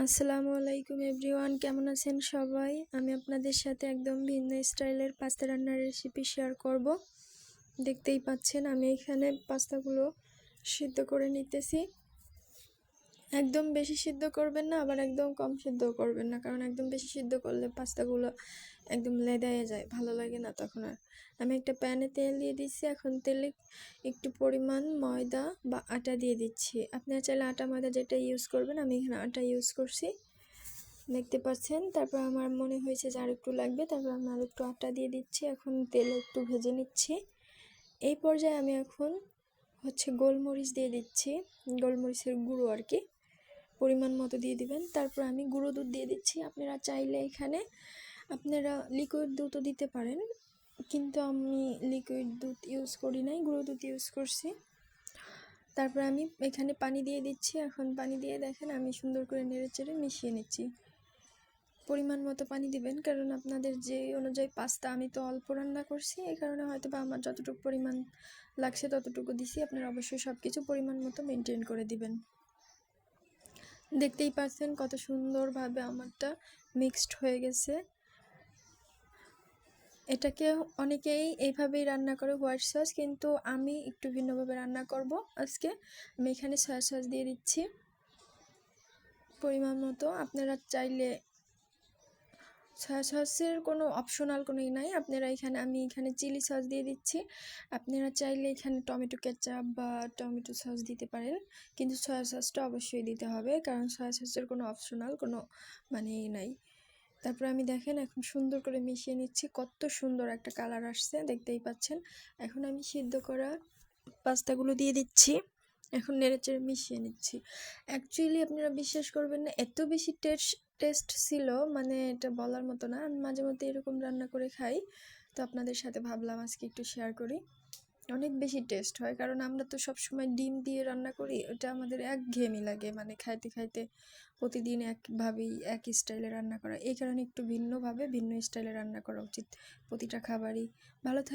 আসসালামু আলাইকুম এভরিওয়ান, কেমন আছেন সবাই? আমি আপনাদের সাথে একদম ভিন্ন স্টাইলের পাস্তা রান্নার রেসিপি শেয়ার করব। দেখতেই পাচ্ছেন আমি এখানে পাস্তাগুলো সিদ্ধ করে নিতেছি। একদম বেশি সিদ্ধ করবেন না, আবার একদম কম সিদ্ধ করবেন না, কারণ একদম বেশি সিদ্ধ করলে পাস্তাগুলো একদম লেদায়ে যায়, ভালো লাগে না তখন আর। আমি একটা প্যানে তেল দিয়ে দিচ্ছি। এখন তেলে একটু পরিমাণ ময়দা বা আটা দিয়ে দিচ্ছি। আপনারা চাইলে আটা ময়দা যেটা ইউজ করবেন, আমি এখানে আটা ইউজ করছি, দেখতে পাচ্ছেন। তারপর আমার মনে হয়েছে যে আর একটু লাগবে, তারপর আমি আর একটু আটা দিয়ে দিচ্ছি। এখন তেলে একটু ভেজে নিচ্ছি। এই পর্যায়ে আমি এখন গোলমরিচ দিয়ে দিচ্ছি, গোলমরিচের গুঁড়ো আর কি, পরিমাণ মতো দিয়ে দিবেন। তারপর আমি গুঁড়ো দুধ দিয়ে দিচ্ছি। আপনারা চাইলে এখানে লিকুইড দুধও দিতে পারেন, কিন্তু আমি লিকুইড দুধ ইউজ করি নাই, গুঁড়ো দুধ ইউজ করছি। তারপর আমি এখানে পানি দিয়ে দিচ্ছি। এখন পানি দিয়ে দেখেন আমি সুন্দর করে নেড়েচেড়ে মিশিয়ে নিচ্ছি। পরিমাণ মতো পানি দিবেন, কারণ আপনাদের যে অনুযায়ী পাস্তা, আমি তো অল্প রান্না করছি, এই কারণে হয়তো বা আমার যতটুকু পরিমাণ লাগছে ততটুকু দিছি। আপনারা অবশ্যই সব কিছু পরিমাণ মতো মেনটেন করে দিবেন। দেখতেই পাচ্ছেন কত সুন্দরভাবে আমারটা মিক্সড হয়ে গেছে। এটাকে অনেকেই এইভাবেই রান্না করে, হোয়াইট সস, কিন্তু আমি একটু ভিন্নভাবে রান্না করব আজকে। আমি এখানে সয়া সস দিয়ে দিচ্ছি পরিমাণ মতো। আপনারা চাইলে সয়া সসের কোনো অপশনাল কোনোই নাই, আমি এখানে চিলি সস দিয়ে দিচ্ছি। আপনারা চাইলে এখানে টমেটো কেচাপ বা টমেটো সস দিতে পারেন, কিন্তু সয়া সসটা অবশ্যই দিতে হবে, কারণ সয়া সসের কোনো অপশনাল কোনো নাই। তারপর আমি দেখেন এখন সুন্দর করে মিশিয়ে নিচ্ছি। কত সুন্দর একটা কালার আসছে, দেখতেই পাচ্ছেন। এখন আমি সিদ্ধ করা পাস্তাগুলো দিয়ে দিচ্ছি। এখন নেড়েচেড়ে মিশিয়ে নিচ্ছি। অ্যাকচুয়ালি আপনারা বিশ্বাস করবেন না, এত বেশি টেস্ট ছিল, মানে এটা বলার মতো না। আমি মাঝে মধ্যে এরকম রান্না করে খাই, তো আপনাদের সাথে ভাবলাম আজকে একটু শেয়ার করি। অনেক বেশি টেস্ট হয়, কারণ আমরা তো সবসময় ডিম দিয়ে রান্না করি, ওটা আমাদের একঘেয়েমি লাগে, মানে খাইতে খাইতে প্রতিদিন একভাবেই এক স্টাইলে রান্না করা। এই কারণে একটু ভিন্ন স্টাইলে রান্না করা উচিত। প্রতিটা খাবারই ভালো থাকে।